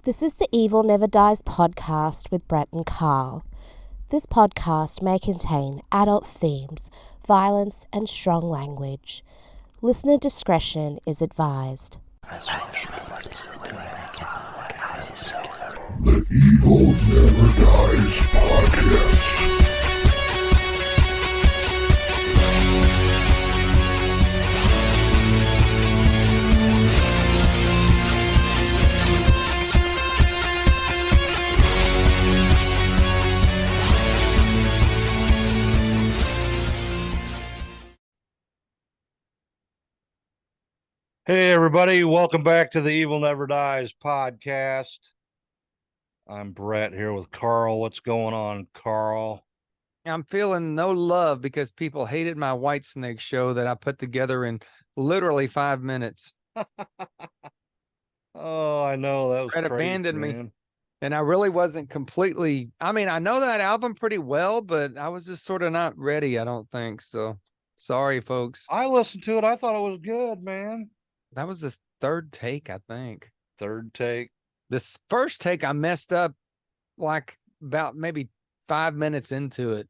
This is the Evil Never Dies podcast with Brett and Carl. This podcast may contain adult themes, violence, and strong language. Listener discretion is advised. The Evil Never Dies podcast. Hey, everybody. Welcome back to the Evil Never Dies podcast. I'm Brett here with Carl. What's going on, Carl? I'm feeling no love because people hated my Whitesnake show that I put together in literally 5 minutes. Oh, I know. That was Brett crazy, abandoned me. man. And I really wasn't completely, I mean, I know that album pretty well, but I was just sort of not ready, I don't think. So sorry, folks. I listened to it. I thought it was good, man. That was the third take, I think. Third take. This first take, I messed up like about maybe 5 minutes into it.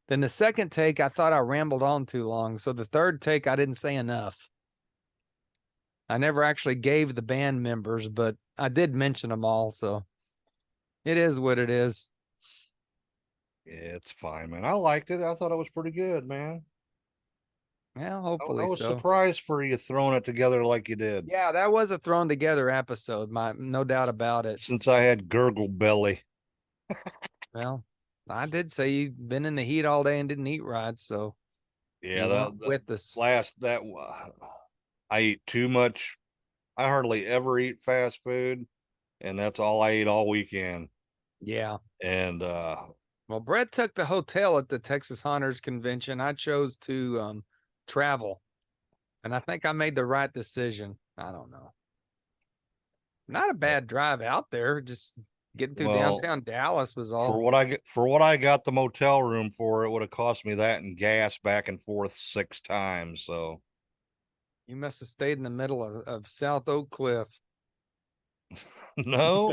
Then the second take, I thought I rambled on too long. So the third take, I didn't say enough. I never actually gave the band members, but I did mention them all. So it is what it is. Yeah, it's fine, man. I liked it. I thought it was pretty good, man. Yeah, I hopefully was so. surprised for you throwing it together like you did. Yeah, that was a thrown together episode. No doubt about it. Since I had gurgle belly. Well, I did say you've been in the heat all day and didn't eat right, so Yeah, you weren't that with us. I eat too much. I hardly ever eat fast food, and that's all I ate all weekend. Yeah. And Well, Brett took the hotel at the Texas Haunters convention. I chose to travel, and I think I made the right decision. I don't know. Not a bad drive out there. Just getting through downtown Dallas was all. for what I got the motel room for, it would have cost me that and gas back and forth 6 times. So You must have stayed in the middle of South Oak Cliff. no,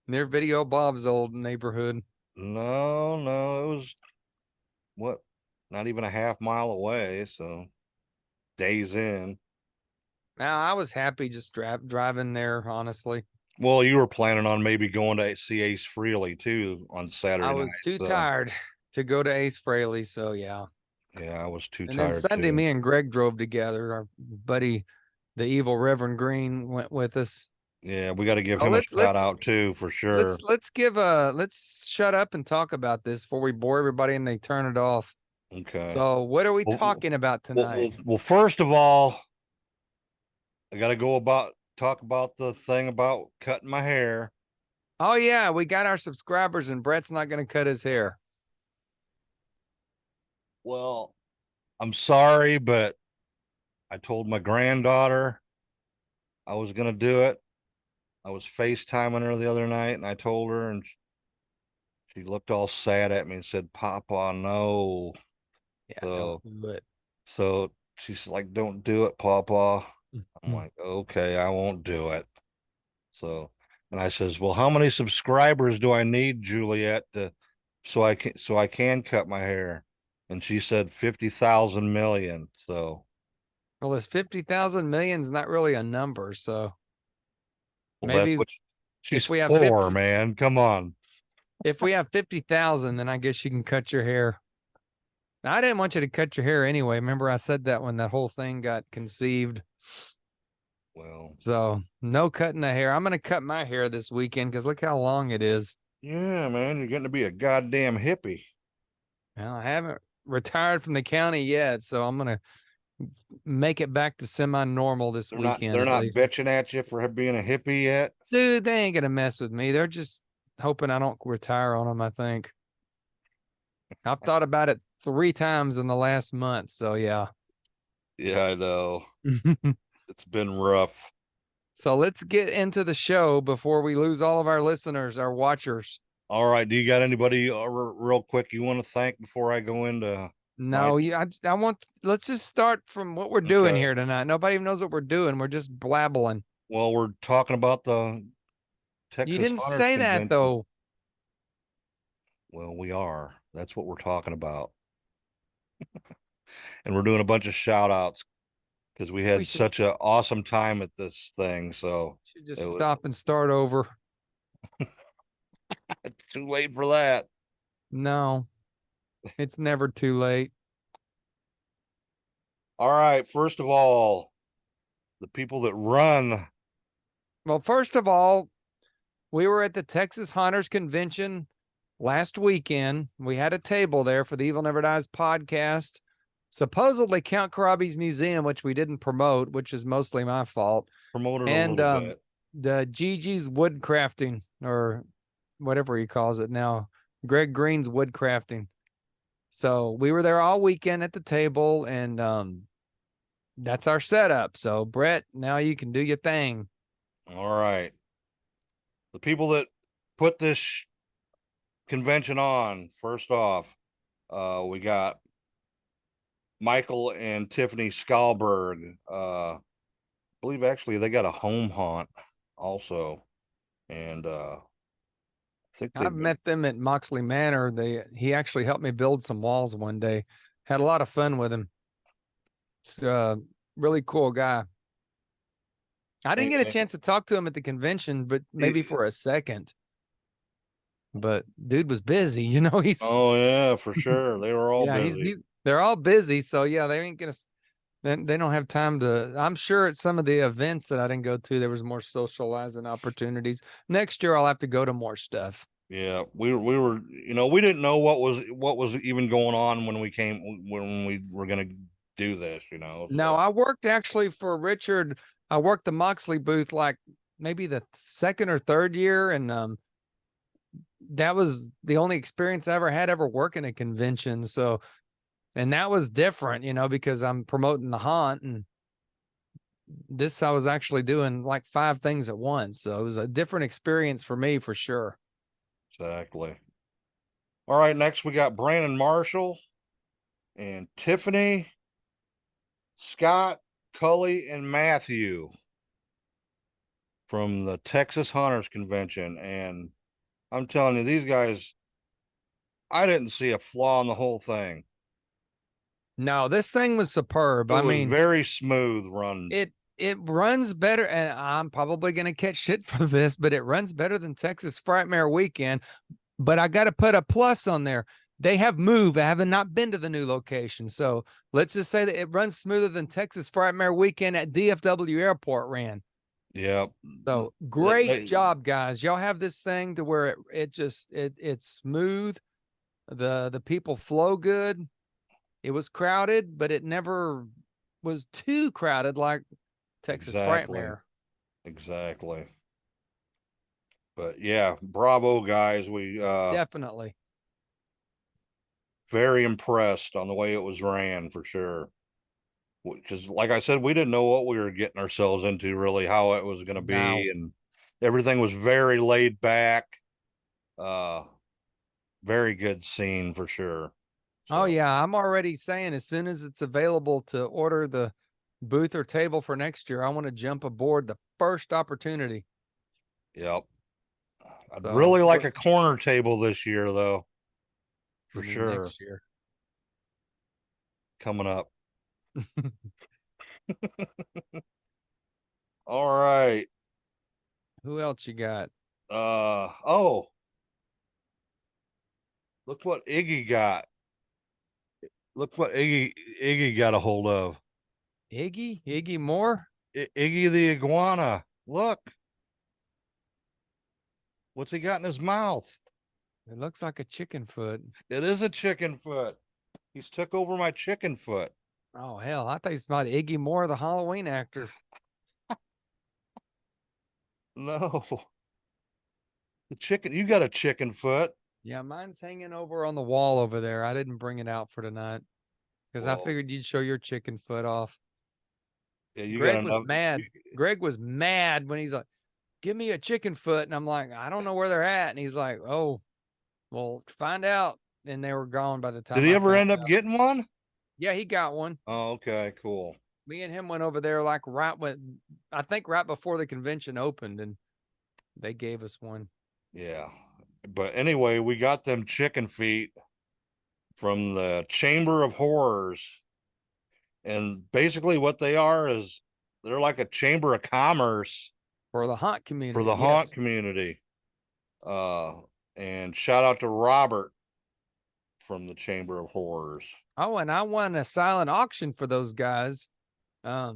Near Video Bob's old neighborhood. no, it was not even a half mile away. So days in. Now, I was happy just driving there, honestly. Well, you were planning on maybe going to see Ace Frehley too on Saturday I night. was too tired to go to Ace Frehley, so yeah. Yeah, I was too And tired. then Sunday, too. me and Greg drove together. Our buddy, the evil Reverend Green, went with us. Yeah, we got to give him a shout out too, for sure. Let's shut up and talk about this before we bore everybody and they turn it off. Okay. So what are we talking about tonight? Well, first of all, I got to talk about the thing about cutting my hair. Oh yeah, we got our subscribers and Brett's not going to cut his hair. Well, I'm sorry, but I told my granddaughter I was going to do it. I was FaceTiming her the other night and I told her, and she looked all sad at me and said, "Papa, no." Yeah, So, don't do it. So she's like, "Don't do it, Papa." I'm Mhm. like, "Okay, I won't do it." So, and I says, "Well, how many subscribers do I need, Juliet, so I can cut my hair?" And she said 50,000 million. So, Well, this 50,000 million is not really a number, so well, maybe that's what she's if we have for, 50 man. Come on. if we have 50,000, then I guess you can cut your hair. Now, I didn't want you to cut your hair anyway. Remember, I said that when that whole thing got conceived. Well, So no cutting the hair. I'm going to cut my hair this weekend because look how long it is. yeah, man, you're getting to be a goddamn hippie. Well, I haven't retired from the county yet, so I'm going to make it back to semi-normal this weekend. They're not least. bitching at you for being a hippie yet. Dude, they ain't going to mess with me. They're just hoping I don't retire on them, I think. I've thought about it 3 times in the last month, so yeah. Yeah, I know. It's been rough. So let's get into the show before we lose all of our listeners, our watchers. All right. Do you got anybody real quick you want to thank before I go into? No, let's just start from what we're doing here tonight. Nobody even knows what we're doing. We're just blabbling. Well, we're talking about the Texas You didn't Hunters say that Convention. though. Well, we are. That's what we're talking about. And we're doing a bunch of shout outs because we We had should such an awesome time at this thing. So just it was stop and start over. too late for that. No, it's never too late. All right. First of all, the people that run. Well, first of all, we were at the Texas Hunters Convention last weekend. We had a table there for the Evil Never Dies podcast. Supposedly Count Karabi's museum, which we didn't promote, which is mostly my fault. Promoted And a little bit. the Gigi's Woodcrafting, or whatever he calls it now, Greg Green's Woodcrafting. So we were there all weekend at the table, and that's our setup. So Brett, now you can do your thing. All right. The people that put this convention on, first off, we got Michael and Tiffany Skalberg. I believe actually they got a home haunt also. And I think I've met them at Moxley Manor. He actually helped me build some walls one day. Had a lot of fun with him. It's a really cool guy. I didn't get a chance to talk to him at the convention, but maybe for a second. But dude was busy, you know. Oh yeah, for sure. They were all yeah, busy. they're all busy, so yeah, they ain't gonna. They don't have time to. I'm sure at some of the events that I didn't go to, there was more socializing opportunities. Next year, I'll have to go to more stuff. Yeah, we were, we didn't know what was even going on when we were gonna do this, No, so. I worked actually for Richard. I worked the Moxley booth like maybe the second or third year, and that was the only experience I ever working a convention. So, and that was different, because I'm promoting the haunt, and this I was actually doing like 5 things at once. So it was a different experience for me for sure. Exactly. All right, next we got Brandon Marshall and Tiffany, Scott, Cully, and Matthew from the Texas Hunters Convention. And I'm telling you, these guys, I didn't see a flaw in the whole thing. No, this thing was superb. I mean, very smooth run. It runs better, and I'm probably going to catch shit for this, but it runs better than Texas Frightmare Weekend. But I got to put a plus on there. They have moved. I have not been to the new location. So let's just say that it runs smoother than Texas Frightmare Weekend at DFW Airport ran. Yep. So great job, guys. Y'all have this thing to where it's smooth. The people flow good. It was crowded, but it never was too crowded like Texas Frightmare. Exactly. But yeah, bravo, guys. We definitely very impressed on the way it was ran for sure. Because like I said, we didn't know what we were getting ourselves into, really, how it was going to be, and everything was very laid back. Very good scene for sure. So. Oh yeah, I'm already saying as soon as it's available to order the booth or table for next year, I want to jump aboard the first opportunity. Yep. I'd really like a corner table this year, though. For sure. Next year. Coming up. All right. Who else you got? Oh. Look what Iggy got. Look what Iggy got a hold of. Iggy Moore? Iggy the iguana. Look. What's he got in his mouth? It looks like a chicken foot. It is a chicken foot. He's took over my chicken foot. Oh, hell. I thought he's about Iggy Moore, the Halloween actor. No. The chicken, you got a chicken foot. Yeah, mine's hanging over on the wall over there. I didn't bring it out for tonight because I figured you'd show your chicken foot off. Yeah, Greg was mad. Greg was mad when he's like, give me a chicken foot. And I'm like, I don't know where they're at. And he's like, oh, well, find out. And they were gone by the time. Did he ever end up getting one? Yeah, he got one. Oh, okay, cool. Me and him went over there like I think right before the convention opened, and They gave us one. Yeah. But anyway, we got them chicken feet from the Chamber of Horrors. And basically what they are is they're like a chamber of commerce For the haunt community. for the haunt community. And shout out to Robert from the Chamber of Horrors. Oh, and I won a silent auction for those guys, or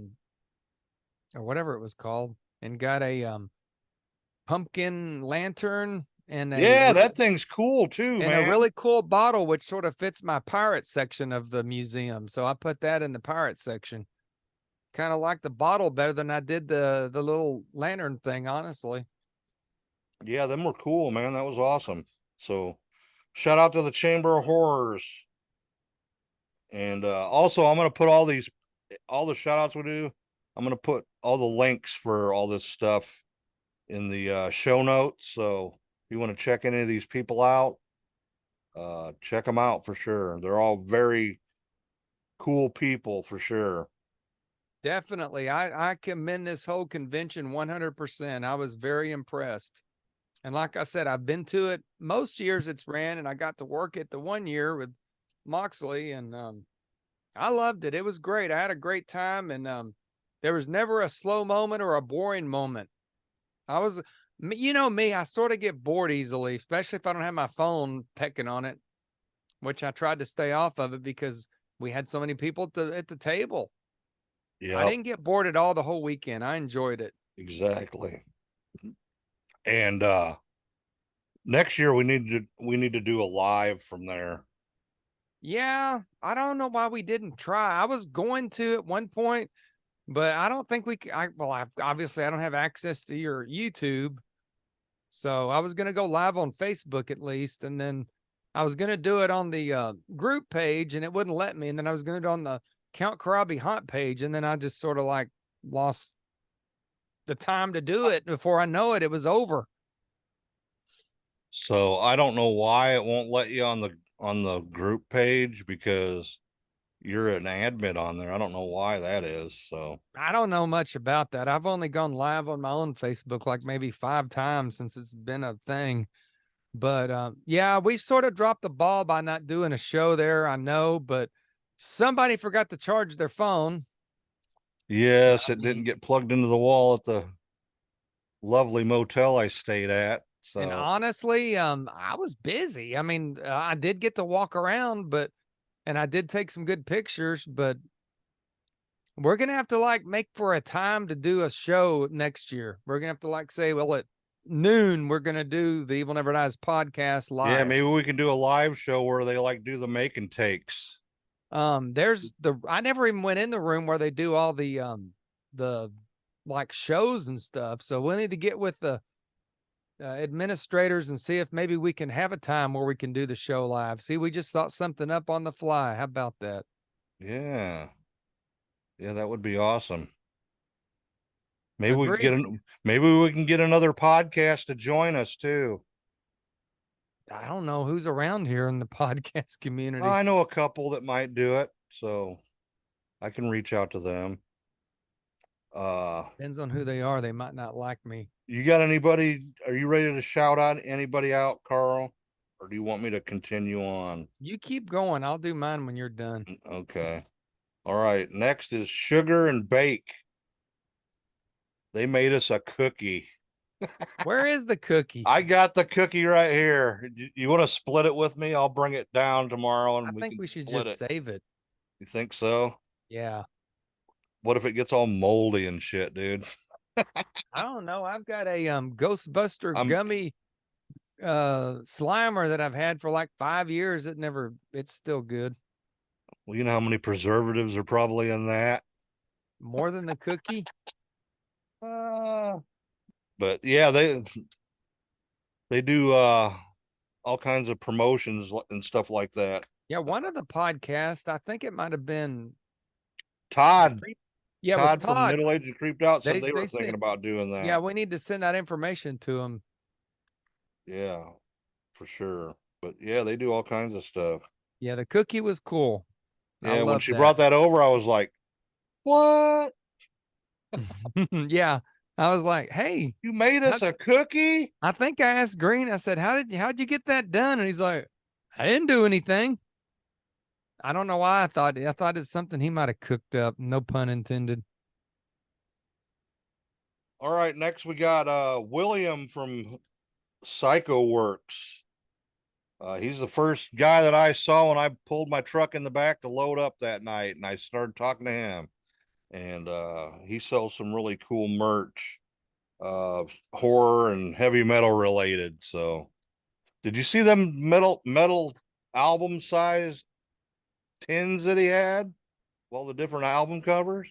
whatever it was called, and got a pumpkin lantern and that thing's cool too, and man. a really cool bottle, which sort of fits my pirate section of the museum. So I put that in the pirate section. Kind of like the bottle better than I did the little lantern thing, honestly. Yeah, them were cool, man. That was awesome. So shout out to the Chamber of Horrors. And also I'm gonna put all the shout outs we do, I'm gonna put all the links for all this stuff in the show notes. So if you want to check any of these people out, check them out for sure. They're all very cool people for sure. Definitely. I commend this whole convention 100%. I was very impressed. And like I said, I've been to it most years it's ran, and I got to work it the one year with Moxley, and I loved it. It was great. I had a great time, and there was never a slow moment or a boring moment. You know me, I sort of get bored easily, especially if I don't have my phone pecking on it, which I tried to stay off of it because we had so many people at the table. Yeah, I didn't get bored at all the whole weekend. I enjoyed it. exactly. And next year we need to do a live from there. Yeah, I don't know why we didn't try. I was going to at one point, but I don't think we obviously I don't have access to your YouTube. So I was going to go live on Facebook at least, and then I was going to do it on the group page, and it wouldn't let me. And then I was going to do it on the Count Karabi Haunt page, and then I just sort of like lost the time to do it. Before I know it, it was over. So I don't know why it won't let you on the group page, because you're an admin on there. I don't know why that is. So I don't know much about that. I've only gone live on my own Facebook like maybe 5 times since it's been a thing. But yeah, we sort of dropped the ball by not doing a show there. I know, but somebody forgot to charge their phone. yes, it didn't get plugged into the wall at the lovely motel I stayed at. So And honestly, I was busy. I mean, I did get to walk around, and I did take some good pictures, but we're going to have to like make for a time to do a show next year. We're going to have to like say, well, at noon, we're going to do the Evil Never Dies podcast live. yeah, maybe we can do a live show where they like do the make and takes. I never even went in the room where they do all the like shows and stuff. So we'll need to get with the administrators and see if maybe we can have a time where we can do the show live. See, we just thought something up on the fly. How about that? Yeah, that would be awesome. Maybe we can get another podcast to join us too. I don't know who's around here in the podcast community. I know a couple that might do it, so I can reach out to them. Depends on who they are. They might not like me. You got anybody? Are you ready to shout out anybody out, Carl? Or do you want me to continue on? You keep going. I'll do mine when you're done. Okay. All right. Next is Sugar and Bake. They made us a cookie. Where is the cookie? I got the cookie right here. You want to split it with me? I'll bring it down tomorrow, and I think we should just save it. You think so? Yeah. What if it gets all moldy and shit, dude? I don't know. I've got a Ghostbuster gummy Slimer that I've had for like 5 years. It's still good. Well, you know how many preservatives are probably in that? More than the cookie? But yeah, they do all kinds of promotions and stuff like that. Yeah, one of the podcasts, I think it might have been Todd. Yeah, Todd, it was from Todd. Middle Aged and Creeped Out said they were they thinking said- about doing that. Yeah, we need to send that information to him. Yeah, for sure. But yeah, they do all kinds of stuff. Yeah, the cookie was cool. Yeah, when she brought that over, I was like, what? Yeah, I was like, hey, You made us a cookie? I think I asked Green, I said, how'd you get that done? And he's like, I didn't do anything. I don't know why I thought it's something he might have cooked up. No pun intended. All right, next we got William from Psycho Works. He's the first guy that I saw when I pulled my truck in the back to load up that night, and I started talking to him. And he sells some really cool merch, horror and heavy metal related. So, did you see them metal album size tins that he had? Well, the different album covers.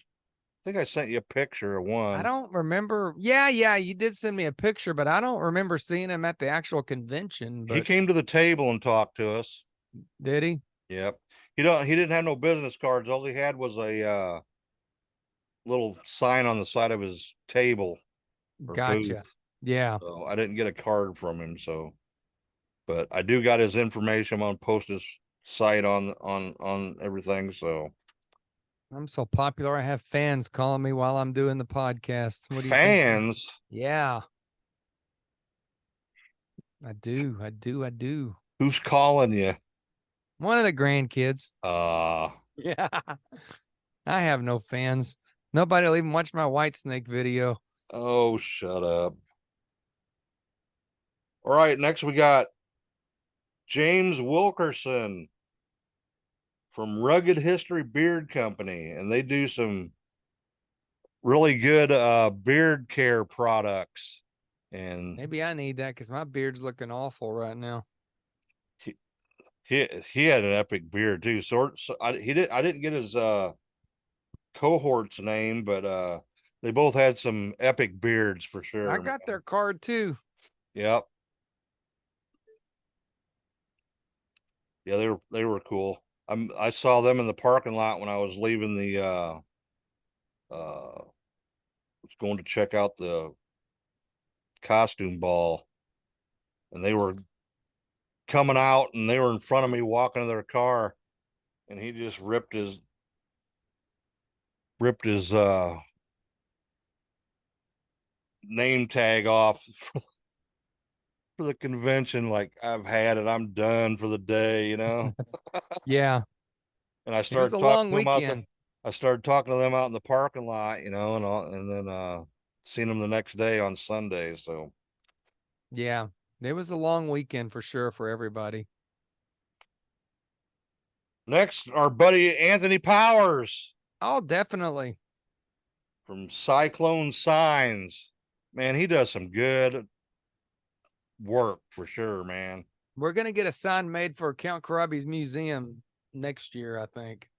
I think I sent you a picture of one. I don't remember. Yeah, you did send me a picture, but I don't remember seeing him at the actual convention. But He came to the table and talked to us. did he? Yep. He didn't have no business cards. All he had was a little sign on the side of his table or Gotcha. booth. Yeah. So I didn't get a card from him. So, but I do got his information. I'm gonna post his site on everything. So I'm so popular. I have fans calling me while I'm doing the podcast. What do you think? fans. Yeah. I do. Who's calling you? One of the grandkids. Uh Yeah. I have no fans. Nobody will even watch my White Snake video. oh, shut up. All right, next we got James Wilkerson from Rugged History Beard Company, and they do some really good beard care products. And Maybe I need that because my beard's looking awful right now. he had an epic beard too. So I didn't get his cohort's name, but they both had some epic beards for sure. I got their card too. Yep. Yeah, they were cool. I saw them in the parking lot when I was leaving the was going to check out the costume ball, and they were coming out and they were in front of me walking to their car, and he just ripped his name tag off for the convention. Like, I've had it, I'm done for the day, you know. Yeah. And I It was started a talking long to them out weekend. I started talking to them out in the parking lot, you know, and then seen them the next day on Sunday. So Yeah. It was a long weekend for sure for everybody. next, our buddy Anthony Powers Oh, definitely. from Cyclone Signs. Man, he does some good work for sure, man. We're going to get a sign made for Count Karabi's museum next year, I think.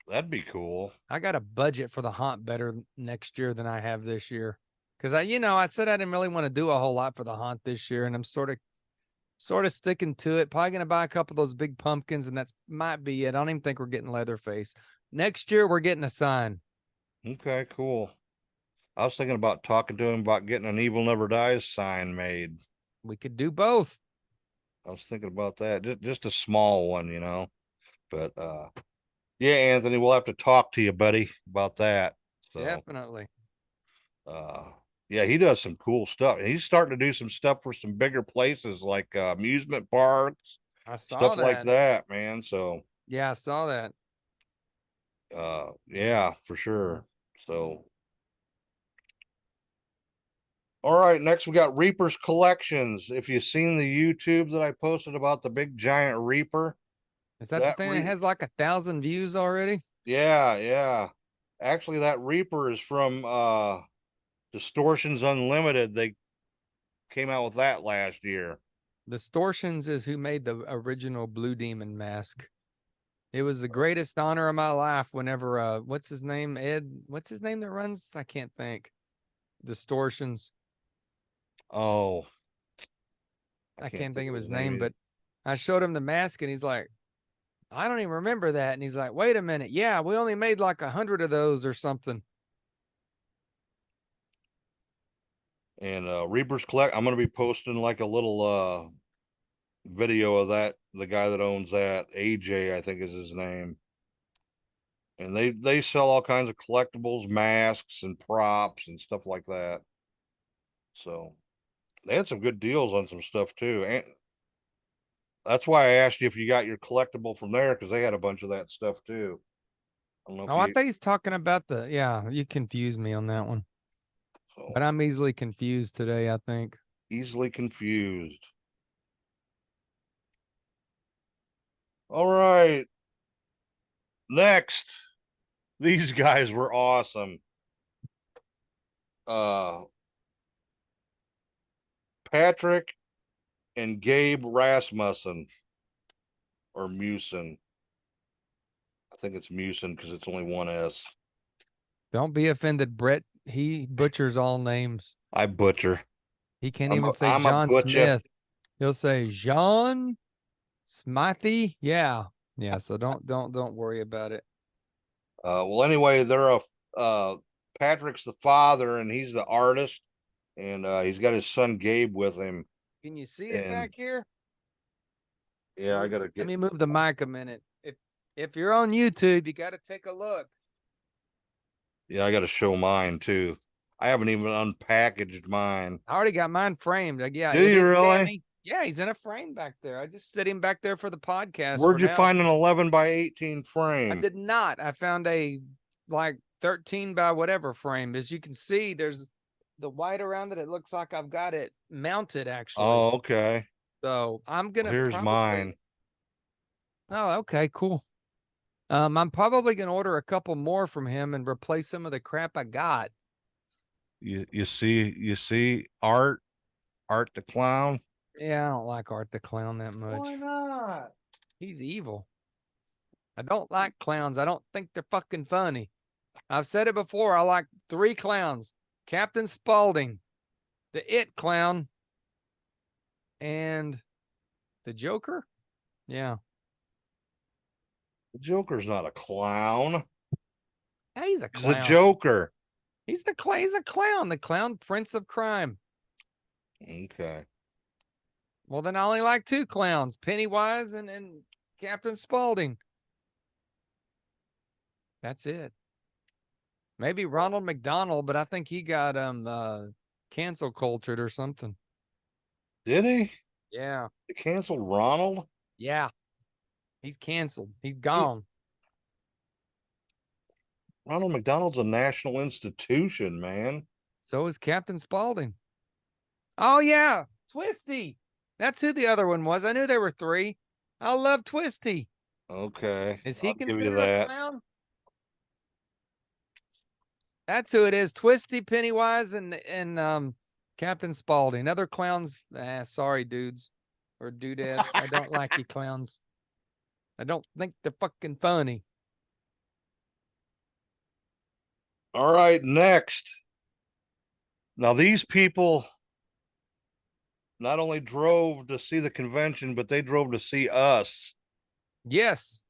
That'd be cool. I got a budget for the haunt better next year than I have this year. Because I said I didn't really want to do a whole lot for the haunt this year, and I'm sort of sticking to it. Probably gonna buy a couple of those big pumpkins, and that's might be it. I don't even think we're getting Leatherface. Next year we're getting a sign. Okay, cool. I was thinking about talking to him about getting an Evil Never Dies sign made. We could do both. I was thinking about that. Just a small one, you know. But yeah, Anthony, we'll have to talk to you, buddy, about that. So Definitely. yeah, he does some cool stuff. And he's starting to do some stuff for some bigger places like amusement parks, I saw stuff that. like that, man. So Yeah, I saw that. yeah, for sure. So all right, next we got Reaper's Collections. If you've seen the YouTube that I posted about the big giant Reaper. Is that the thing that has like 1,000 views already? Yeah. Actually, that Reaper is from Distortions Unlimited. They came out with that last year. Distortions is who made the original Blue Demon mask. It was the greatest honor of my life whenever what's his name? Ed, what's his name that runs? I can't think. Distortions. Oh, I can't think of his name, but I showed him the mask and he's like, I don't even remember that. And he's like, wait a minute. Yeah, we only made like 100 of those or something. And Reaper's Collect, I'm going to be posting like a little video of that. The guy that owns that, AJ, I think is his name. And they sell all kinds of collectibles, masks and props and stuff like that. So they had some good deals on some stuff too. And that's why I asked you if you got your collectible from there, because they had a bunch of that stuff too. I don't know Oh, I if you thought he's talking about yeah, you confused me on that one. so But I'm easily confused today, I think. easily confused. All right. Next, these guys were awesome. Patrick and Gabe Rasmussen, or Musin. I think it's Musin because it's only one S. Don't be offended, Brett. He butchers all names. I butcher. He can't I'm even say I'm a John butcher. Smith. He'll say John Smithy. Yeah. Yeah. So don't worry about it. Well, anyway, Patrick's the father and he's the artist, and he's got his son Gabe with him. Can you see it And back here? yeah, I gotta Let get. me move the mic a minute. If you're on YouTube, you got to take a look. Yeah, I gotta show mine too. I haven't even unpackaged mine. I already got mine framed. Yeah, Do it you is really? Sammy. Yeah, he's in a frame back there. I just set him back there for the podcast. Where'd for you now. find an 11 by 18 frame? I did not. I found a like 13 by whatever frame. As you can see, there's the white around it. It looks like I've got it mounted actually. Oh, okay. So I'm gonna Well, here's mine. Oh, okay, cool. I'm probably gonna order a couple more from him and replace some of the crap I got. You see Art the Clown. Yeah, I don't like Art the Clown that much. Why not? He's evil. I don't like clowns. I don't think they're fucking funny. I've said it before. I like 3 clowns: Captain Spaulding, the It Clown, and the Joker. Yeah, The Joker's not a clown. hey, he's a He's clown. the Joker. He's a clown. The clown prince of crime. Okay. Well, then I only like 2 clowns: Pennywise and Captain Spaulding. That's it. Maybe Ronald McDonald, but I think he got cancel cultured or something. Did he? Yeah. They canceled Ronald? Yeah. He's canceled. He's gone. Ronald McDonald's a national institution, man. So is Captain Spaulding. Oh yeah, Twisty. That's who the other one was. I knew there were 3. I love Twisty. Okay. Is he I'll give you considered a that. clown? That's who it is. Twisty, Pennywise, and Captain Spaulding. Other clowns. Sorry, dudes or doodads. I don't like you clowns. I don't think they're fucking funny. All right, next. Now, these people not only drove to see the convention, but they drove to see us Yes.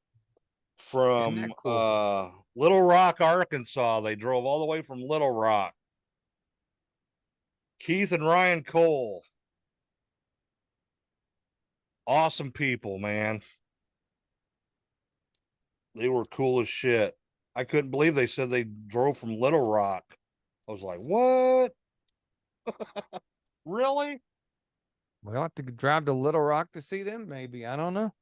from Isn't that cool? Little Rock, Arkansas. They drove all the way from Little Rock. Keith and Ryan Cole. Awesome people, man. They were cool as shit. I couldn't believe they said they drove from Little Rock. I was like, what? Really? We'll have to drive to Little Rock to see them, maybe. I don't know.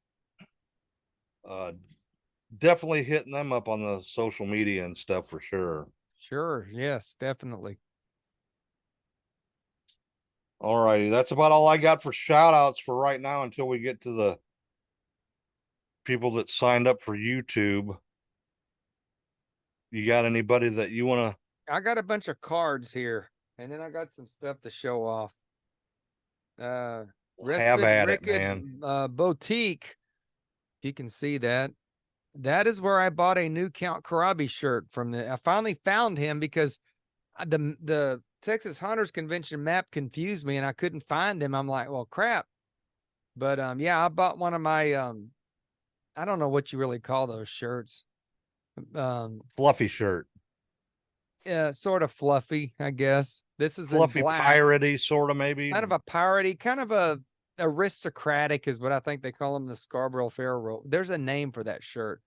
Definitely hitting them up on the social media and stuff for sure. Sure. Yes, definitely. All righty. That's about all I got for shout outs for right now until we get to the people that signed up for YouTube. You got anybody that you want to? I got a bunch of cards here, and then I got some stuff to show off. Have at it, man. Boutique. If you can see that. That is where I bought a new Count Karabi shirt from. I finally found him because the Texas Hunters Convention map confused me and I couldn't find him. I'm like, well, crap. But yeah, I bought one of my I don't know what you really call those shirts. Fluffy shirt. Yeah, sort of fluffy, I guess. This is Fluffy, piratey, sort of maybe. Kind of a piratey, kind of a aristocratic is what I think they call them, the Scarborough Fair Roll. There's a name for that shirt.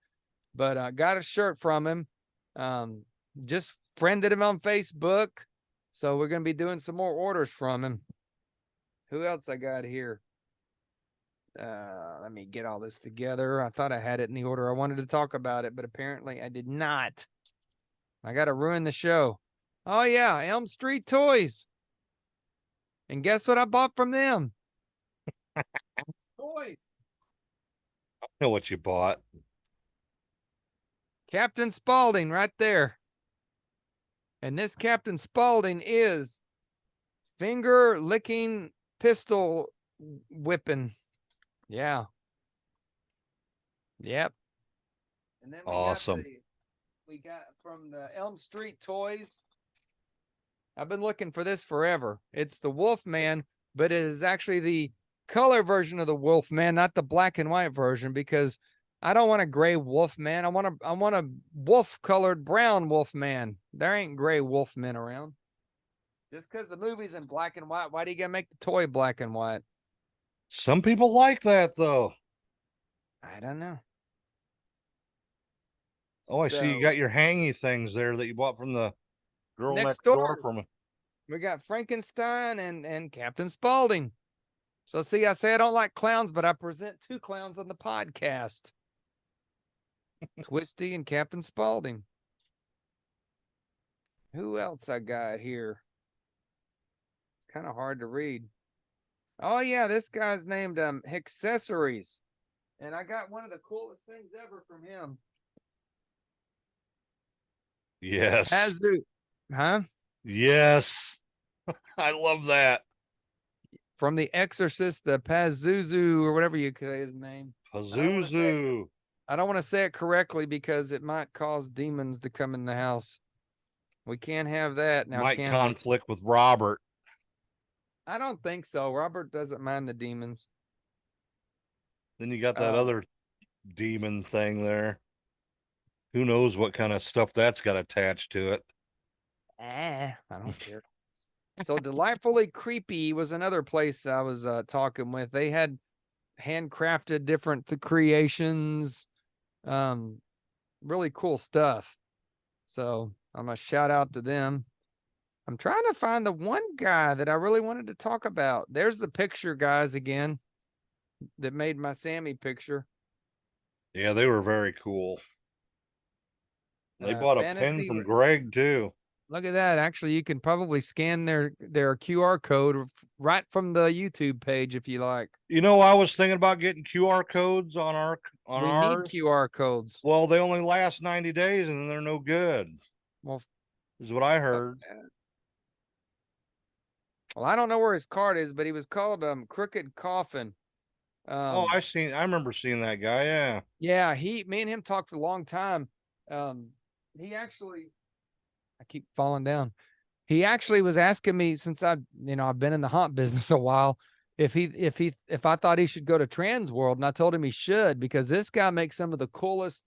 but I got a shirt from him. Just friended him on Facebook. So we're going to be doing some more orders from him. Who else I got here? Let me get all this together. I thought I had it in the order I wanted to talk about it, but apparently I did not. I got to ruin the show. Oh, yeah, Elm Street Toys. And guess what I bought from them? Toys. I know what you bought. Captain Spaulding right there. And this Captain Spaulding is finger licking pistol whipping. Yeah. Yep. And then Awesome. we got from the Elm Street Toys. I've been looking for this forever. It's the Wolfman, but it is actually the color version of the Wolfman, not the black and white version, because I don't want a gray Wolfman. I want a wolf-colored brown Wolfman. There ain't gray Wolfmen around. Just because the movie's in black and white, why do you gotta make the toy black and white? Some people like that though. I don't know. Oh, I see you So, got your hangy things there that you bought from the girl Next next door door. from. We got Frankenstein and Captain Spaulding. So see, I say I don't like clowns, but I present two clowns on the podcast. Twisty and Captain Spaulding. Who else I got here? It's kind of hard to read. Oh yeah, this guy's named Accessories. And I got one of the coolest things ever from him. Yes. Pazu. Huh? Yes. I love that. From The Exorcist, the Pazuzu, or whatever you say his name. Pazuzu. I don't want to say it correctly because it might cause demons to come in the house. We can't have that now. Might can conflict with Robert. we? I don't think so. Robert doesn't mind the demons. Then you got that other demon thing there. Who knows what kind of stuff that's got attached to it. I don't care. So Delightfully Creepy was another place I was talking with. They had handcrafted different creations, really cool stuff. So I'm gonna shout out to them. I'm trying to find the one guy that I really wanted to talk about. There's the picture guys again that made my Sammy picture. Yeah, they were very cool. They bought a pen Fantasy- from Greg too. Look at that. Actually, you can probably scan their QR code right from the YouTube page if you like. You know, I was thinking about getting QR codes on We ours. need QR codes. Well, they only last 90 days and they're no good. Well, Is what I heard. well, I don't know where his card is, but he was called Crooked Coffin. Oh, I remember seeing that guy. Yeah. Yeah, me and him talked a long time. He actually, I keep falling down. He actually was asking me, since I've been in the haunt business a while, if I thought he should go to Transworld, and I told him he should, because this guy makes some of the coolest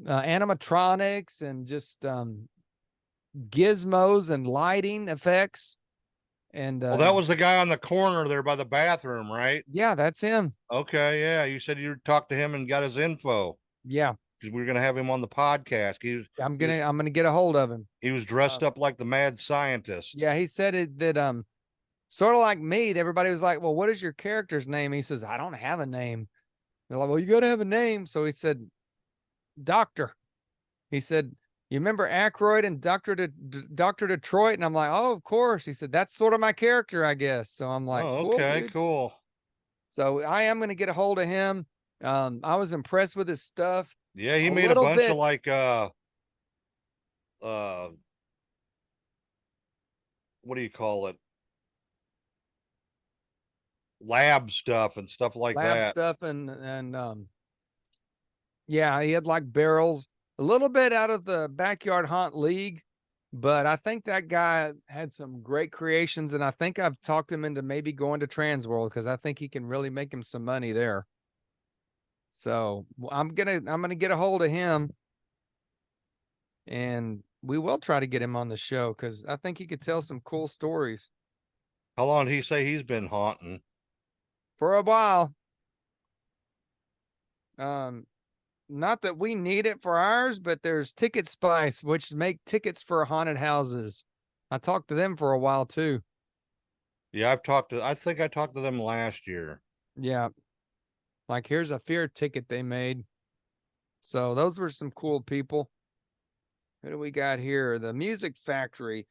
animatronics and just gizmos and lighting effects. And Well, that was the guy on the corner there by the bathroom, right? yeah, that's him. Okay, yeah. You said you talked to him and got his info. Yeah, We were gonna have him on the podcast. I'm gonna get a hold of him. He was dressed up like the mad scientist. Yeah, he said that sort of like me, everybody was like, well, what is your character's name? He says, I don't have a name. They're like, well, you gotta have a name. So he said, Doctor. He said, you remember Aykroyd and Dr. Detroit? And I'm like, oh, of course. He said, that's sort of my character, I guess. So I'm like, oh, cool, okay, dude. cool. So I am going to get a hold of him. I was impressed with his stuff. Yeah, he A made a little bunch bit- of like what do you call it? Lab stuff and stuff like Lab that. stuff and yeah, he had like barrels, a little bit out of the Backyard Haunt League, but I think that guy had some great creations, and I think I've talked him into maybe going to Transworld because I think he can really make him some money there. So I'm gonna get a hold of him, and we will try to get him on the show because I think he could tell some cool stories. How long did he say he's been haunting? For a while. not that we need it for ours, but there's Ticket Spice, which make tickets for haunted houses. I talked to them for a while too. Yeah, I think I talked to them last year. Yeah. Like here's a fear ticket they made. So those were some cool people. Who do we got here? The Music Factory.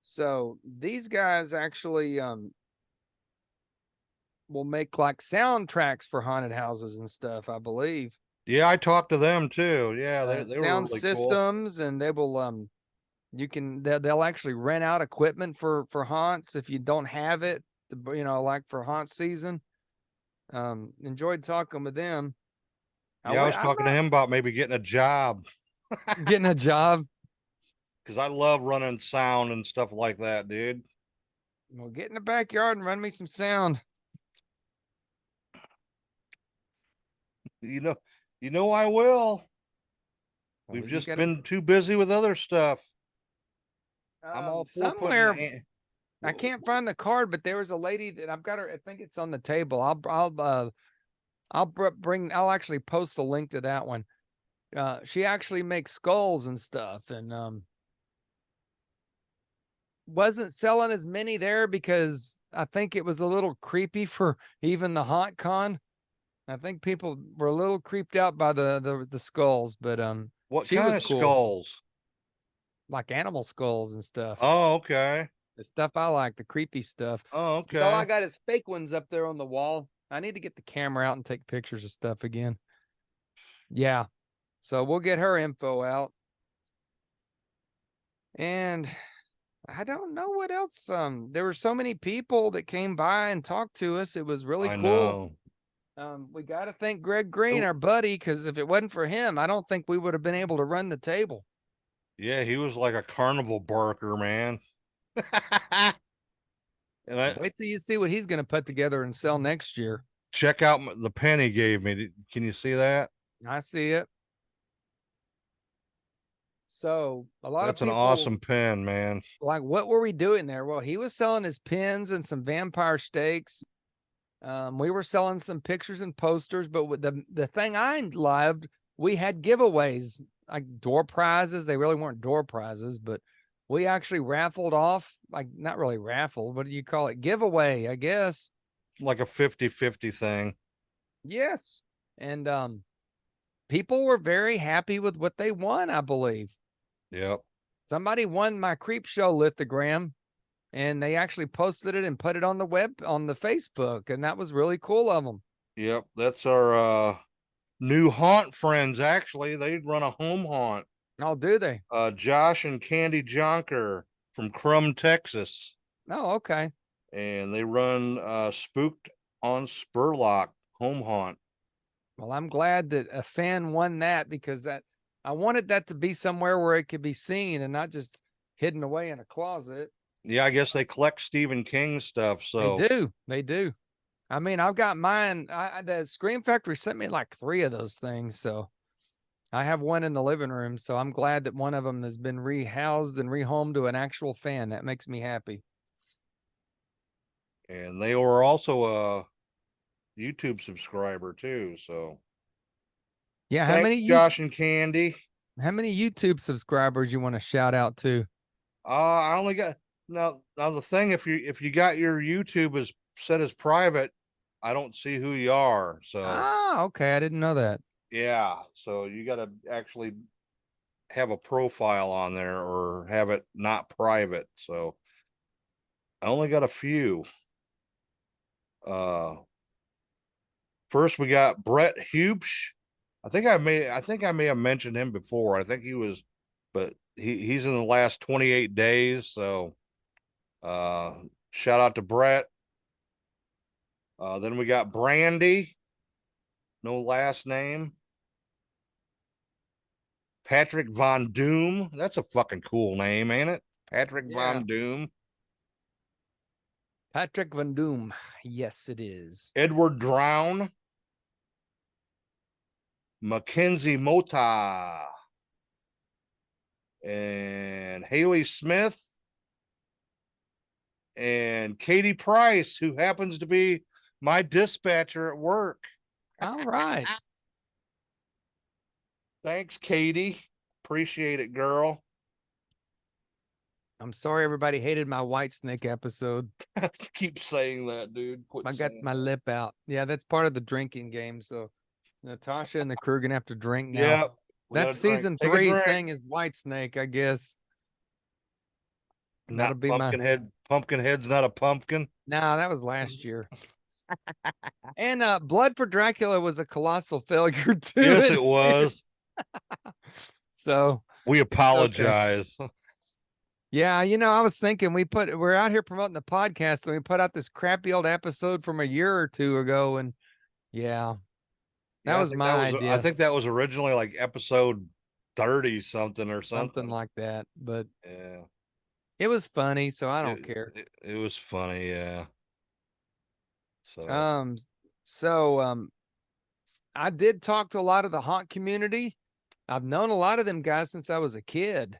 So these guys actually will make like soundtracks for haunted houses and stuff, I believe. Yeah, I talked to them too. Yeah, they were Sound really cool. systems, and they will they'll actually rent out equipment for haunts if you don't have it, like for haunt season. Enjoyed talking with them. Yeah, I was I'm talking to not him about maybe getting a job getting a job. because I love running sound and stuff like that, dude. Well, get in the backyard and run me some sound. You know, I will. Well, We've you just gotta been too busy with other stuff. I'm all for somewhere. putting. I can't find the card, but there was a lady that I've got her. I think it's on the table. I'll actually post a link to that one. She actually makes skulls and stuff, and wasn't selling as many there because I think it was a little creepy for even the haunt con. I think people were a little creeped out by the skulls, but What she kind was of cool, skulls? like animal skulls and stuff. Oh, okay. The stuff I like, the creepy stuff. Oh, Since all I okay. got is fake ones up there on the wall, I need to get the camera out and take pictures of stuff again. Yeah. So we'll get her info out. And I don't know what else. There were so many people that came by and talked to us. It was really I cool. know. We got to thank Greg Green, Oh, our buddy, because if it wasn't for him, I don't think we would have been able to run the table. yeah, he was like a carnival barker, man. And I Wait till you see what he's going to put together and sell next year. check out the pen he gave me. Can you see that? I see it. So a lot of That's an people awesome pen, man. like, what were we doing there? Well, he was selling his pins and some vampire steaks. We were selling some pictures and posters, but with the thing I loved, we had giveaways, like door prizes. They really weren't door prizes, but we actually raffled off, like not really raffled. What do you call it? Giveaway, I guess. Like a 50-50 thing. Yes. And people were very happy with what they won, I believe. Yep. Somebody won my creep show lithogram, and they actually posted it and put it on the Facebook, and that was really cool of them. Yep. That's our new haunt friends. Actually, they run a home haunt. Oh, do they? Josh and Candy Jonker from Crum, Texas. Oh, okay. And they run Spooked on Spurlock home haunt. Well, I'm glad that a fan won that, because I wanted that to be somewhere where it could be seen and not just hidden away in a closet. Yeah, I guess they collect Stephen King stuff. So They do. I mean, I've got mine. The Scream Factory sent me like 3 of those things, so I have one in the living room. So I'm glad that one of them has been rehoused and rehomed to an actual fan. That makes me happy. And they were also a YouTube subscriber too. So Yeah, thanks, Josh and Candy. How many YouTube subscribers you want to shout out to? I only got now the thing, if you got your YouTube as set as private, I don't see who you are. So okay, I didn't know that. yeah, so you got to actually have a profile on there or have it not private. So I only got a few. First we got Brett Hubsch. I think I may have mentioned him before. I think he was, but he's in the last 28 days. So shout out to Brett. Then we got Brandy, no last name. Patrick Von Doom. That's a fucking cool name, ain't it? Patrick Von Doom. Patrick Von Doom. Yes, it is. Edward Drown. Mackenzie Mota. And Haley Smith. And Katie Price, who happens to be my dispatcher at work. All right. Thanks, Katie. Appreciate it, girl. I'm sorry everybody hated my White Snake episode. Keep saying that, dude. Quit I got saying my that. lip out. Yeah, that's part of the drinking game. So Natasha and the crew gonna have to drink now. Yeah. we That's gotta drink. season Take a 3's drink. thing is White Snake, I guess. That'll Not be my Pumpkinhead. Pumpkinhead's not a pumpkin. No, that was last year. And Blood for Dracula was a colossal failure too. Yes, it was. So We apologize. yeah, I was thinking we're out here promoting the podcast and we put out this crappy old episode from a year or two ago, and yeah, that Yeah, was my idea. I think that was originally like episode 30 something or something. Something like that, but Yeah. it was funny, so I don't care. It was funny, yeah. So I did talk to a lot of the haunt community. I've known a lot of them guys since I was a kid.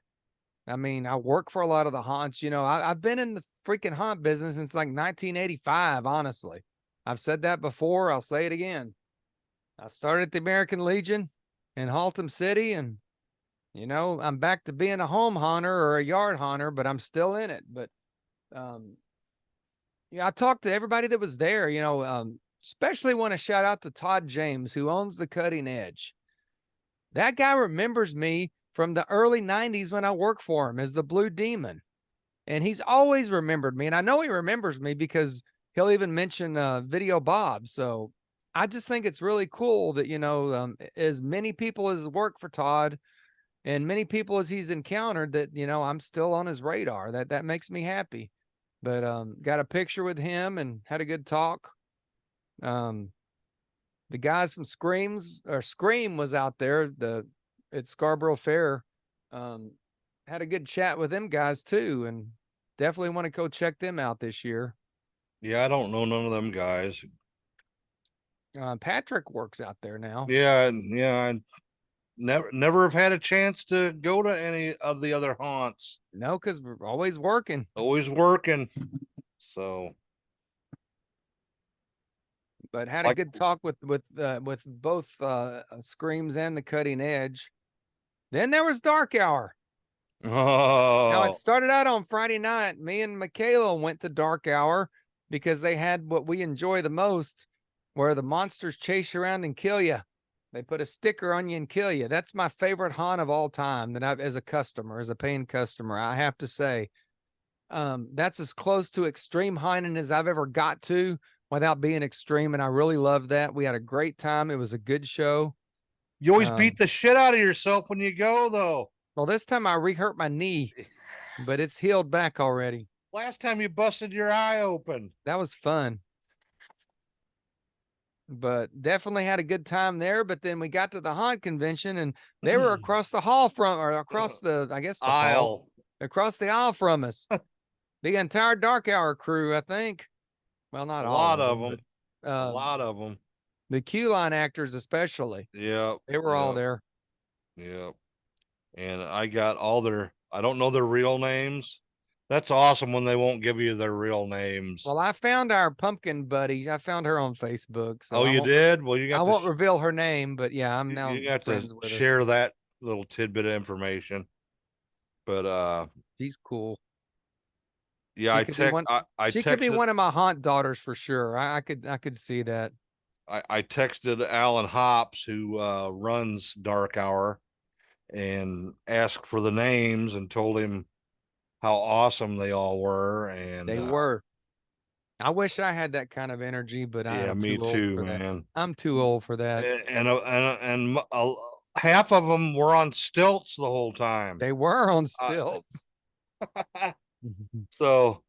I mean, I work for a lot of the haunts. I've been in the freaking haunt business since like 1985, honestly. I've said that before. I'll say it again. I started at the American Legion in Haltom City, and, I'm back to being a home haunter or a yard haunter, but I'm still in it. But, I talked to everybody that was there, especially want to shout out to Todd James, who owns the Cutting Edge. That guy remembers me from the early 90s when I worked for him as the Blue Demon. And he's always remembered me. And I know he remembers me because he'll even mention Video Bob. So I just think it's really cool that, as many people as work for Todd and many people as he's encountered that, I'm still on his radar. That makes me happy. But got a picture with him and had a good talk. The guys from Scream was out there at Scarborough Fair. Had a good chat with them guys too, and definitely want to go check them out this year. Yeah, I don't know none of them guys. Patrick works out there now. Yeah, I never have had a chance to go to any of the other haunts. No, because we're always working. Always working. So, but had a good talk with both Screams and the Cutting Edge. Then there was Dark Hour. Now it started out on Friday night. Me and Michaela went to Dark Hour because they had what we enjoy the most, where the monsters chase you around and kill you. They put a sticker on you and kill you. That's my favorite haunt of all time that I've, as a paying customer, I have to say. That's as close to extreme haunting as I've ever got to without being extreme. And I really loved that. We had a great time. It was a good show. You always beat the shit out of yourself when you go, though. Well, this time I re-hurt my knee, but it's healed back already. Last time you busted your eye open. That was fun. But definitely had a good time there. But then we got to the haunt convention and they were across the hall across the aisle. Hall, across the aisle from us. The entire Dark Hour crew, I think. Well, not a all lot of them. But, a lot of them. The Q-Line actors, especially. Yeah. They were all there. Yeah. And I got I don't know their real names. That's awesome when they won't give you their real names. Well, I found our pumpkin buddy. I found her on Facebook. So you did? Well, I won't reveal her name, but yeah, I'm now you got friends to with her. share that little tidbit of information. But she's cool. Yeah, she could be one of my haunt daughters for sure. I could see that. I texted Alan Hops, who runs Dark Hour, and asked for the names and told him how awesome they all were. And they were. I wish I had that kind of energy, but I'm me too old too, for man. that. I'm too old for that. And half of them were on stilts the whole time. They were on stilts. So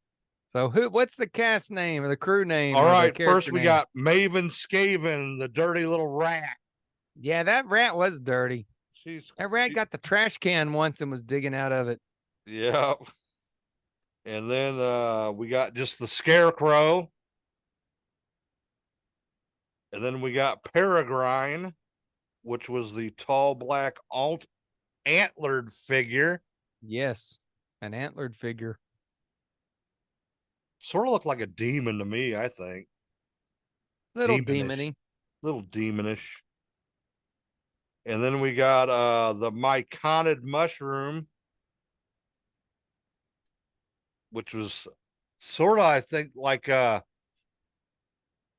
what's the cast name or the crew name? All right, first we got Maven Skaven, the dirty little rat. Yeah, that rat was dirty. That rat got the trash can once and was digging out of it. Yep. And then we got just the Scarecrow. And then we got Peregrine, which was the tall black antlered figure. Yes, an antlered figure. Sort of looked like a demon to me, I think. Little demonish. Little demonish. And then we got the myconid mushroom, which was sort of, I think, like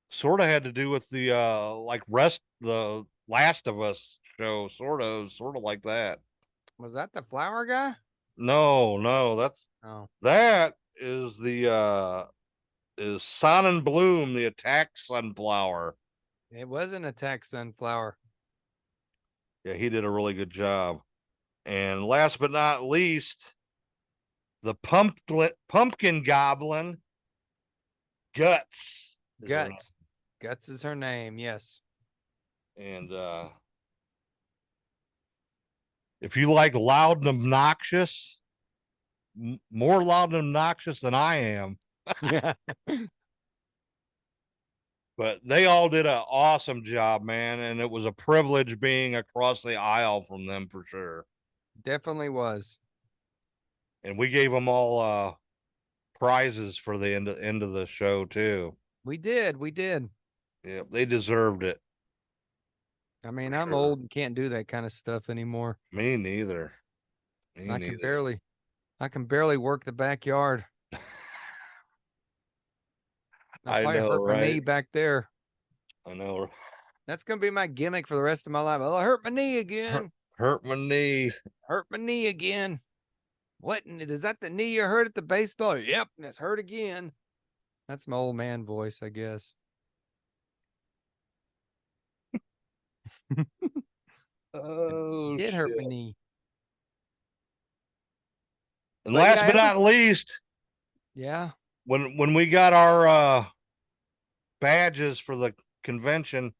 sort of had to do with the like the Last of Us show, sort of like that. Was that the flower guy? No, Oh, that is the is Sonnenblume, the attack sunflower. it was an attack sunflower. Yeah, he did a really good job. And last but not least, the pumpkin goblin, Guts. is her name. Guts. Guts is her name. Yes. And if you like loud and obnoxious, more loud and obnoxious than I am, Yeah. but they all did an awesome job, man. And it was a privilege being across the aisle from them for sure. Definitely was. And we gave them all prizes for the end of the show too. We did. We did. Yeah, they deserved it. I mean, For I'm sure. old and can't do that kind of stuff anymore. Me neither. Me I neither. can barely work the backyard. I probably know, hurt my knee right? back there. I know. That's gonna be my gimmick for the rest of my life. Oh, I hurt my knee again. Hurt my knee. Hurt my knee again. What? Is that the knee you hurt at the baseball? Yep, and it's hurt again. That's my old man voice, I guess. Oh, It hurt my knee. And But last yeah, but it not was- least, Yeah. when we got our badges for the convention,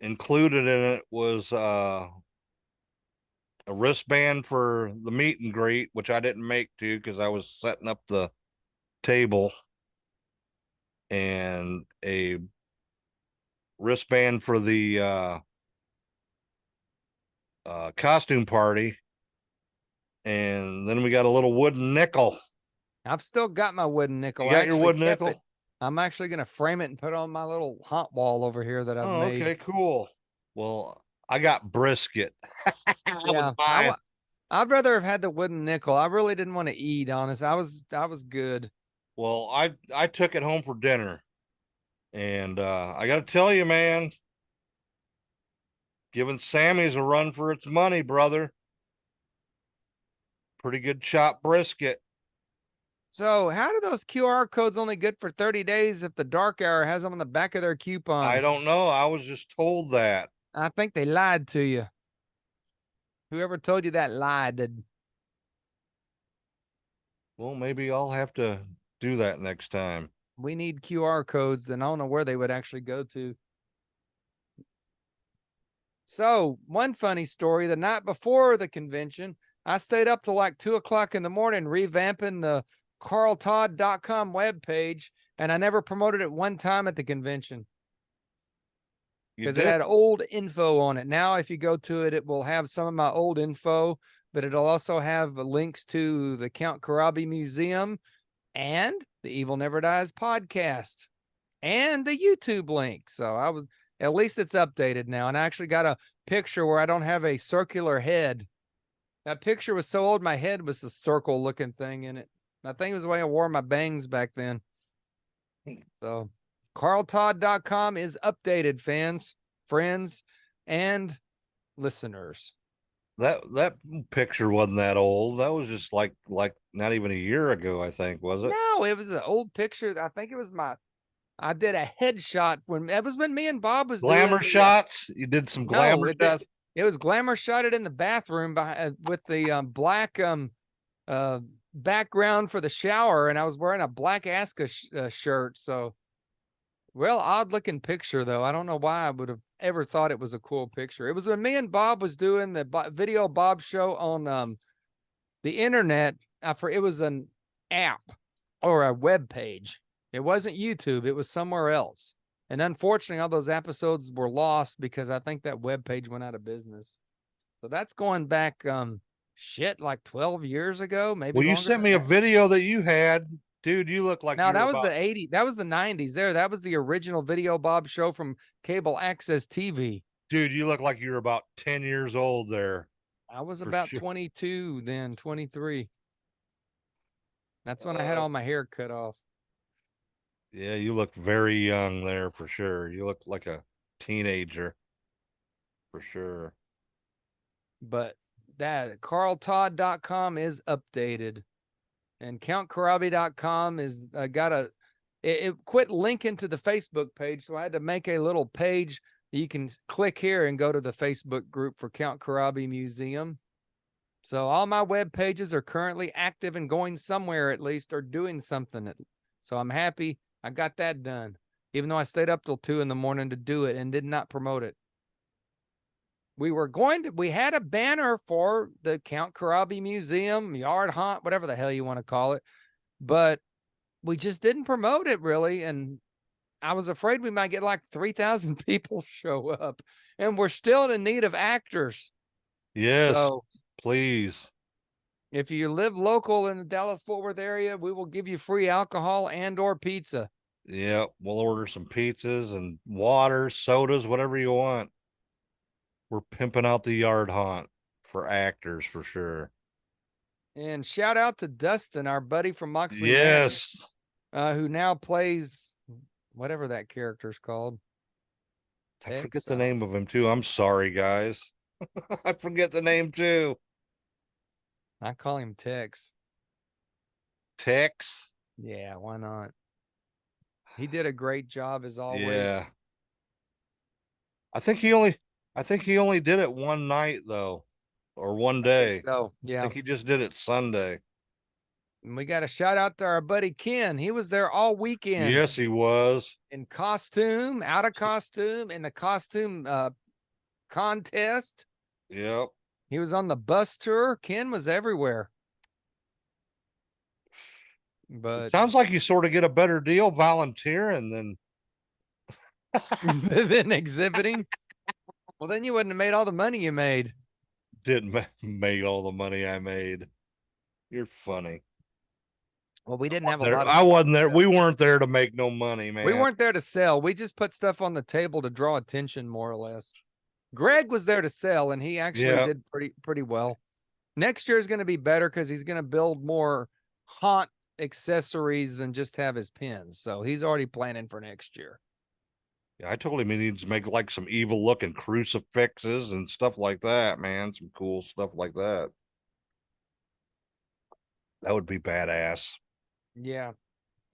included in it was a wristband for the meet and greet, which I didn't make to because I was setting up the table, and a wristband for the costume party. And then we got a little wooden nickel. I've still got my wooden nickel. You I got your actually wooden kept nickel? it. I'm actually gonna frame it and put it on my little hot wall over here that I've Oh, made. okay, cool. Well, I got brisket. Yeah, I'd rather have had the wooden nickel. I really didn't want to eat, honest. I was good. Well, I took it home for dinner. And I gotta tell you, man, giving Sammy's a run for its money, brother. Pretty good chopped brisket. So how do those QR codes only good for 30 days if the dark hour has them on the back of their coupons? I don't know. I was just told that. I think they lied to you. Whoever told you that lied. Well, maybe I'll have to do that next time. We need QR codes, then I don't know where they would actually go to. So, one funny story, the night before the convention, I stayed up till like 2 o'clock in the morning revamping the carltodd.com webpage, and I never promoted it one time at the convention You because it did? had old info on it. Now, if you go to it, it will have some of my old info, but it'll also have links to the Count Karabi Museum and the Evil Never Dies podcast and the YouTube link. So at least it's updated now. And I actually got a picture where I don't have a circular head. That picture was so old, my head was a circle looking thing in it. I think it was the way I wore my bangs back then. So carltodd.com is updated, fans, friends, and listeners. That picture wasn't that old. That was just like not even a year ago, I think, was it? No, it was an old picture. I think it was I did a headshot when me and Bob was Glamour doing shots. You did some glamour shots. It was glamour shotted in the bathroom with the black background for the shower, and I was wearing a black Aska shirt. So, well, odd looking picture though. I don't know why I would have ever thought it was a cool picture. It was when me and Bob was doing the Video Bob show on the internet. It was an app or a web page. It wasn't YouTube. It was somewhere else. And unfortunately, all those episodes were lost because I think that web page went out of business. So that's going back, like 12 years ago, maybe. Well, you longer sent than me a that. video that you had, dude. You look like No, you that were was about- the 80s. That was the 90s. That was the original Video Bob show from Cable Access TV. Dude, you look like you're about 10 years old there. I was For about sure. 22 then, 23. That's when I had Uh, all my hair cut off. Yeah, you look very young there for sure. You look like a teenager for sure. But that carltodd.com is updated. And countkarabi.com is got it quit linking to the Facebook page. So I had to make a little page that you can click here and go to the Facebook group for Count Karabi Museum. So all my web pages are currently active and going somewhere at least, or doing something. So I'm happy I got that done, even though I stayed up till 2 a.m. to do it and did not promote it. We had a banner for the Count Karabi Museum, yard haunt, whatever the hell you want to call it, but we just didn't promote it really. And I was afraid we might get like 3,000 people show up, and we're still in need of actors. Yes, So please. if you live local in the Dallas-Fort Worth area, we will give you free alcohol and or pizza. Yeah, we'll order some pizzas and water, sodas, whatever you want. We're pimping out the yard haunt for actors for sure. And shout out to Dustin, our buddy from Moxley Yes. Manor, who now plays whatever that character's called. I forget Tex, the name of him too. I'm sorry, guys. I forget the name too. I call him Tex. Tex. Yeah, why not? He did a great job as always. Yeah. I think he only did it one night though, or one day. So I yeah. think he just did it Sunday. And we got a shout out to our buddy Ken. He was there all weekend. Yes, he was. In costume, out of costume, in the costume contest. Yep. He was on the bus tour. Ken was everywhere. But It sounds like you sort of get a better deal volunteering than than exhibiting. Well, then you wouldn't have made all the money you made. didn't make all the money I made. You're funny. Well, we didn't have a There, lot of. I wasn't there. We weren't there to make no money, man. We weren't there to sell. We just put stuff on the table to draw attention, more or less. Greg was there to sell, and he actually did pretty well. Next year is going to be better because he's going to build more haunt accessories than just have his pins. So he's already planning for next year. Yeah, I told him he needs to make like some evil looking crucifixes and stuff like that, man. Some cool stuff like that. That would be badass. Yeah.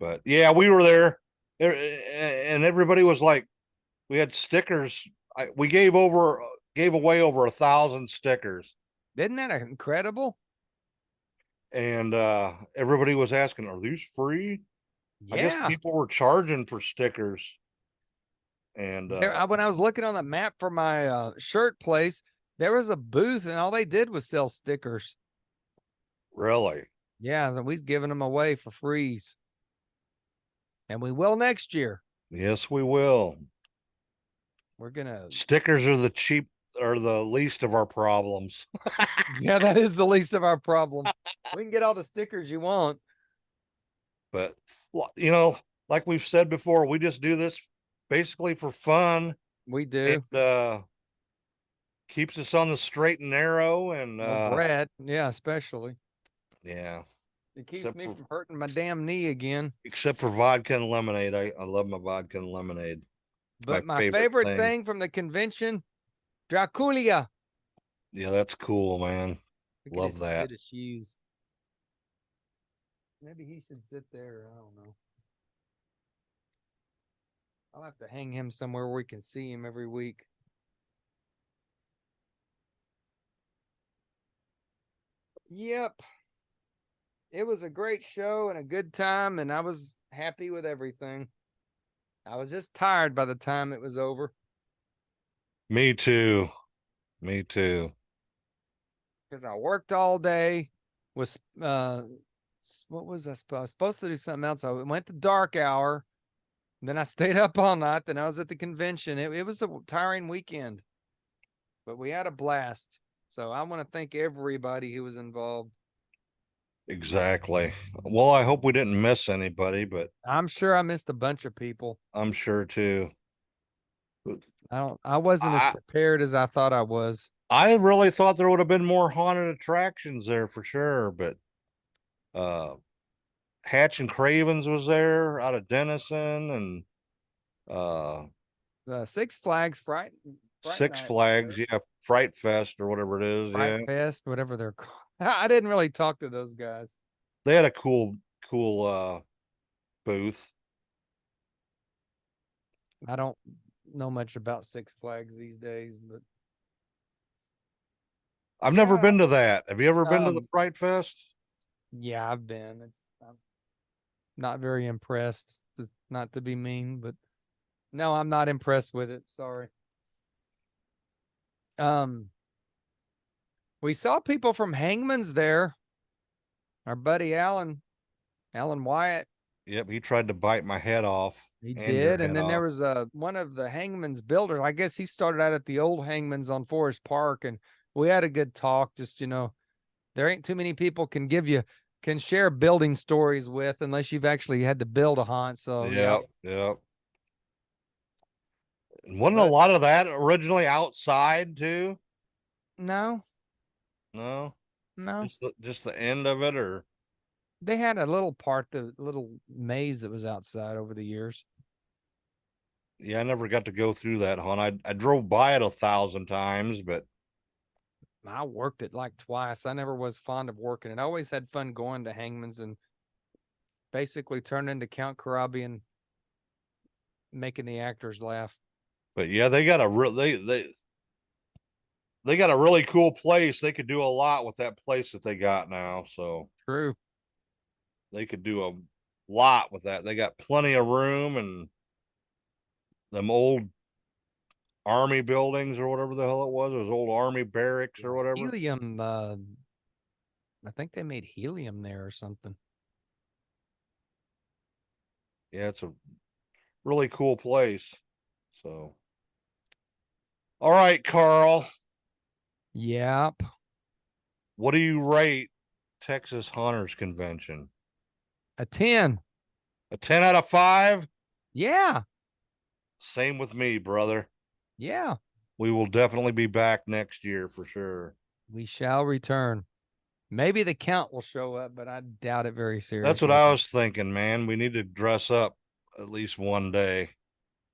But yeah, we were there, and everybody was like, we had stickers. We gave away over 1,000 stickers, Isn't that incredible? and everybody was asking, "Are these free?" Yeah. I guess people were charging for stickers. And when I was looking on the map for my shirt place, there was a booth, and all they did was sell stickers. really, Yeah, so we's giving them away for freeze. And we will next year. yes, we will. We're gonna. Stickers are the least of our problems. Yeah, that is the least of our problems. We can get all the stickers you want. But like we've said before, we just do this basically for fun. We do. It keeps us on the straight and narrow, and Well, Brett, yeah, especially. yeah. It keeps me from hurting my damn knee again. Except for vodka and lemonade. I love my vodka and lemonade. But my favorite thing from the convention, Draculia. Yeah, that's cool, man. Look at Love his that. British shoes. Maybe he should sit there. I don't know. I'll have to hang him somewhere where we can see him every week. Yep. It was a great show and a good time, and I was happy with everything. I was just tired by the time it was over. Me too. Me too. Because I worked all day. What was I supposed to do something else? I went to dark hour. Then I stayed up all night. Then I was at the convention. It was a tiring weekend, but we had a blast. So I want to thank everybody who was involved. Exactly. Well, I hope we didn't miss anybody, but I'm sure I missed a bunch of people. I'm sure too. I wasn't as I prepared as I thought I was. I really thought there would have been more haunted attractions there for sure, but uh Hatch and Cravens was there out of Denison, and uh Six Flags Fright Six Night was Flags, there. yeah, Fright Fest or whatever it is. Fright Yeah. Fest, whatever they're called. I didn't really talk to those guys. They had a cool booth. I don't know much about Six Flags these days, but I've never yeah, been to that. Have you ever been to the um, Fright Fest? yeah, I'm not very impressed. Not to be mean, but no, I'm not impressed with it. Sorry. Um, we saw people from Hangman's there. Our buddy Alan Wyatt, Yep, he tried to bite my head off he and your did, and head then there off. was one of the Hangman's builder. I guess he started out at the old Hangman's on Forest Park, and we had a good talk. Just there ain't too many people can share building stories with unless you've actually had to build a haunt. So yeah, Yep. And wasn't a but lot of that originally outside too? no, No, no. just the end of it, or They had a little part, the little maze that was outside over the years. yeah, I never got to go through that, hon. I drove by it 1,000 times, but I worked it like twice. I never was fond of working it. I always had fun going to Hangman's and basically turned into Count Karabi and making the actors laugh. yeah, they got a real they got a really cool place. They could do a lot with that place that they got now, so True. they could do a lot with that. They got plenty of room, and them old army buildings or whatever the hell it was. It was old army barracks or whatever. Helium, I think they made helium there or something. Yeah, it's a really cool place. So, all right, Carl, Yep. what do you rate Texas Hunters Convention? A 10. A 10 out of 5? Yeah. Same with me, brother. Yeah. We will definitely be back next year for sure. We shall return. Maybe the count will show up, but I doubt it very seriously. That's what I was thinking, man. We need to dress up at least one day.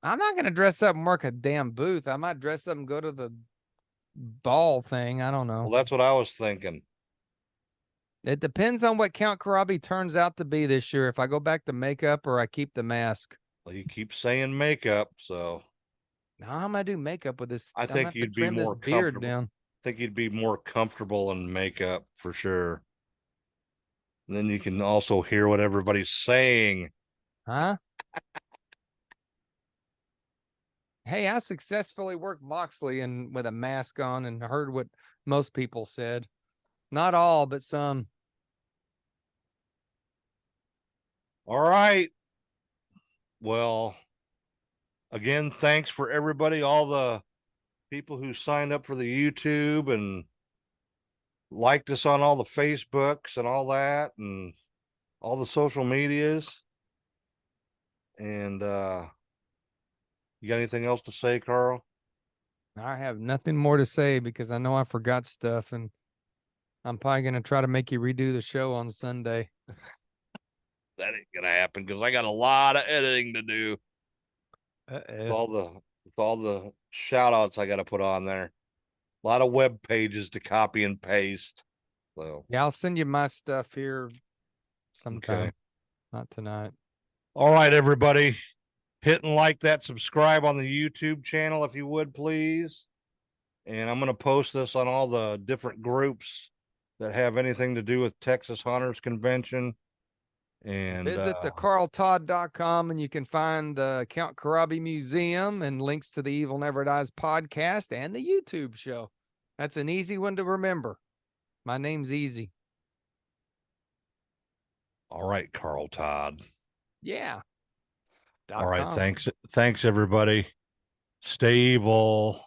I'm not going to dress up and work a damn booth. I might dress up and go to the ball thing. I don't know. Well, that's what I was thinking. It depends on what Count Karabi turns out to be this year. If I go back to makeup or I keep the mask. Well, you keep saying makeup, so Now I'm gonna do makeup with this. I I'm gonna think have to you'd be trim this more beard comfortable. down. I think you'd be more comfortable in makeup for sure. And then you can also hear what everybody's saying. Huh? Hey, I successfully worked Moxley and with a mask on and heard what most people said. Not all, but some. All right. Well, again, thanks for everybody, all the people who signed up for the YouTube and liked us on all the Facebooks and all that and all the social medias. And you got anything else to say, Carl? I have nothing more to say because I know I forgot stuff and I'm probably going to try to make you redo the show on Sunday. That ain't gonna happen because I got a lot of editing to do. With all the shout outs I got to put on there. A lot of web pages to copy and paste. So Yeah, I'll send you my stuff here sometime. Okay. Not tonight. All right, everybody. Hit and like that, subscribe on the YouTube channel if you would, please. And I'm going to post this on all the different groups that have anything to do with Texas Hunters Convention. And visit thecarltodd.com and you can find the Count Karabi Museum and links to the Evil Never Dies podcast and the YouTube show. That's an easy one to remember. My name's easy. all right, Carl Todd. Yeah. All right, thanks everybody. Stay evil.